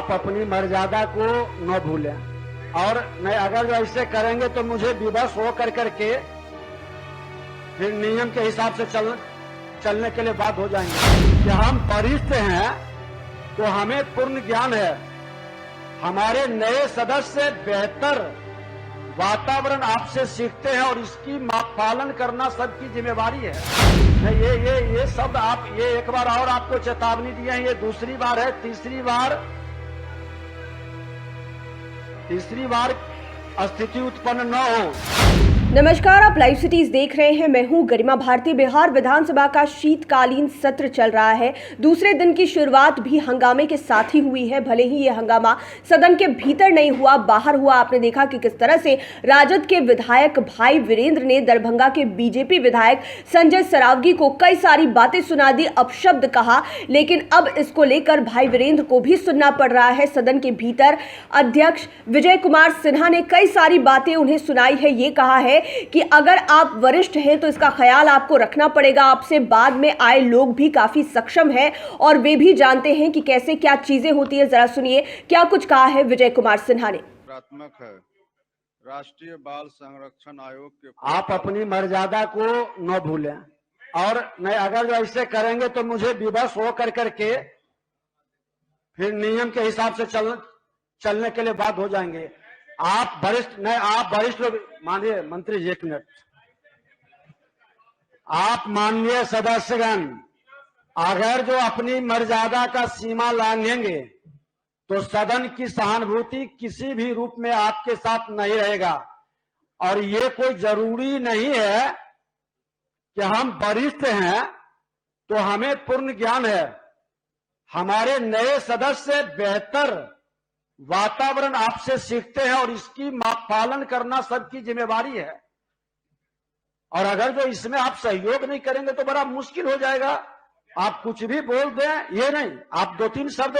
आप अपनी मर्यादा को न भूलें और नहीं, अगर जो ऐसे करेंगे तो मुझे विवश हो करके फिर नियम के हिसाब से चलने के लिए बाध्य हो जाएंगे कि हम वरिष्ठ हैं तो हमें पूर्ण ज्ञान है। हमारे नए सदस्य बेहतर वातावरण आपसे सीखते हैं और इसकी पालन करना सबकी जिम्मेवारी है। ये शब्द आप ये एक बार और आपको चेतावनी दी है, ये दूसरी बार है, तीसरी बार स्थिति उत्पन्न न हो। नमस्कार, आप लाइव सिटीज देख रहे हैं। मैं हूं गरिमा भारती। बिहार विधानसभा का शीतकालीन सत्र चल रहा है। दूसरे दिन की शुरुआत भी हंगामे के साथ ही हुई है। भले ही यह हंगामा सदन के भीतर नहीं हुआ, बाहर हुआ। आपने देखा कि किस तरह से राजद के विधायक भाई वीरेंद्र ने दरभंगा के बीजेपी विधायक संजय सरावगी को कई सारी बातें सुना दी, अपशब्द कहा। लेकिन अब इसको लेकर भाई वीरेंद्र को भी सुनना पड़ रहा है। सदन के भीतर अध्यक्ष विजय कुमार सिन्हा ने कई सारी बातें उन्हें सुनाई है। ये कहा है कि अगर आप वरिष्ठ हैं तो इसका ख्याल आपको रखना पड़ेगा। आपसे बाद में आए लोग भी काफी सक्षम हैं और वे भी जानते हैं कि कैसे क्या चीजें होती है। जरा सुनिए क्या कुछ कहा है विजय कुमार सिन्हा ने। प्राथमिक है राष्ट्रीय बाल संरक्षण आयोग के आप अपनी मर्यादा को न भूलें और नहीं, अगर जो ऐसे करेंगे तो मुझे विवश हो करके फिर नियम के हिसाब से चलने के लिए बाध्य हो जाएंगे। आप वरिष्ठ माननीय मंत्री जी, एक मिनट। आप माननीय सदस्यगण अगर जो अपनी मर्यादा का सीमा लांघेंगे तो सदन की सहानुभूति किसी भी रूप में आपके साथ नहीं रहेगा। और ये कोई जरूरी नहीं है कि हम वरिष्ठ हैं तो हमें पूर्ण ज्ञान है। हमारे नए सदस्य बेहतर वातावरण आपसे सीखते हैं और इसकी पालन करना सबकी जिम्मेवारी है। और अगर जो इसमें आप सहयोग नहीं करेंगे तो बड़ा मुश्किल हो जाएगा। आप कुछ भी बोल दें, ये नहीं, आप दो तीन शब्द,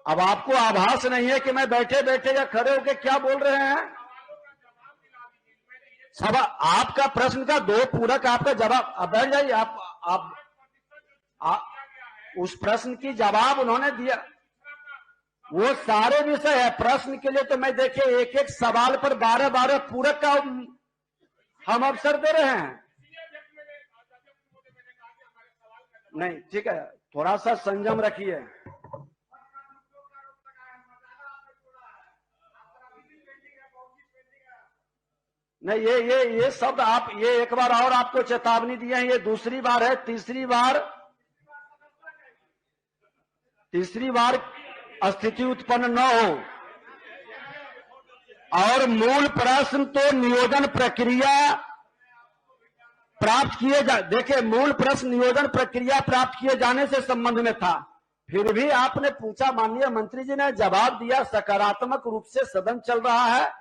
अब आपको आभास नहीं है कि मैं बैठे बैठे या खड़े होकर क्या बोल रहे हैं। सब आपका प्रश्न का दो पूरक आपका जवाब, अब बैठ जाइए। आप उस प्रश्न की जवाब उन्होंने दिया, वो सारे विषय है। प्रश्न के लिए तो मैं देखिए एक एक सवाल पर 12 पूरक का हम अवसर दे रहे हैं। नहीं, ठीक है, थोड़ा सा संयम रखिए। नहीं, ये शब्द आप ये एक बार और आपको चेतावनी दी है, ये दूसरी बार है, तीसरी बार स्थिति उत्पन्न न हो। और मूल प्रश्न तो नियोजन प्रक्रिया प्राप्त किए देखिए, मूल प्रश्न नियोजन प्रक्रिया प्राप्त किए जाने से संबंध में था। फिर भी आपने पूछा, माननीय मंत्री जी ने जवाब दिया, सकारात्मक रूप से सदन चल रहा है।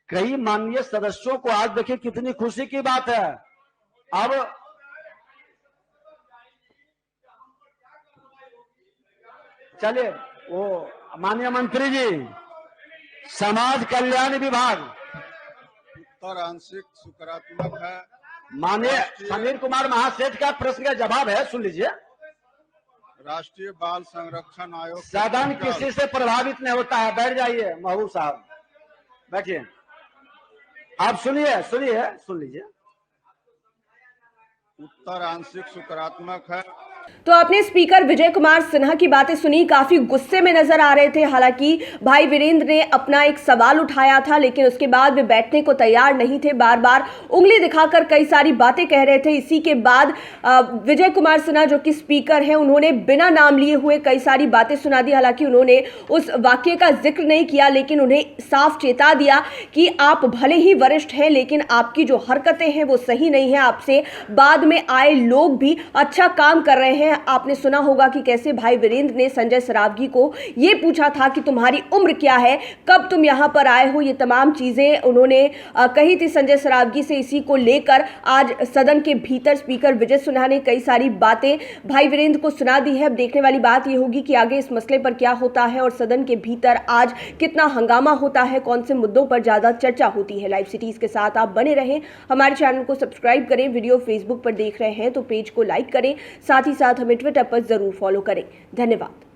कई माननीय सदस्यों को आज देखिए कितनी खुशी की बात है। अब चलिए, वो माननीय मंत्री जी, समाज कल्याण विभाग उत्तर आंशिक सकारात्मक है। माननीय समीर कुमार महासेठ का प्रश्न का जवाब है, सुन लीजिए। राष्ट्रीय बाल संरक्षण आयोग सदन किसी से प्रभावित नहीं होता है। बैठ जाइए महबूब साहब, बैठिए। आप सुन लीजिए। उत्तर आंशिक सकारात्मक है। तो आपने स्पीकर विजय कुमार सिन्हा की बातें सुनी, काफी गुस्से में नजर आ रहे थे। हालांकि भाई वीरेंद्र ने अपना एक सवाल उठाया था, लेकिन उसके बाद वे बैठने को तैयार नहीं थे। बार बार उंगली दिखाकर कई सारी बातें कह रहे थे। इसी के बाद विजय कुमार सिन्हा जो कि स्पीकर हैं, उन्होंने बिना नाम लिए हुए कई सारी बातें सुना दी। हालांकि उन्होंने उस वाक्य का जिक्र नहीं किया, लेकिन उन्हें साफ चेता दिया कि आप भले ही वरिष्ठ हैं, लेकिन आपकी जो हरकतें हैं वो सही नहीं है। आपसे बाद में आए लोग भी अच्छा काम कर रहे हैं। आपने सुना होगा कि कैसे भाई वीरेंद्र ने संजय सरावगी को यह पूछा था कि तुम्हारी उम्र क्या है, कब तुम यहां पर आए हो। ये तमाम चीजें उन्होंने कही थी संजय सरावगी से। इसी को लेकर आज सदन के भीतर स्पीकर विजय सिन्हा ने कई सारी बातें भाई वीरेंद्र को सुना दी है। अब देखने वाली बात यह होगी कि आगे इस मसले पर क्या होता है और सदन के भीतर आज कितना हंगामा होता है, कौन से मुद्दों पर ज्यादा चर्चा होती है। लाइव सिटीज के साथ आप बने रहें, हमारे चैनल को सब्सक्राइब करें। वीडियो फेसबुक पर देख रहे हैं तो पेज को लाइक करें, साथ ही साथ हमें ट्विटर पर जरूर फॉलो करें। धन्यवाद।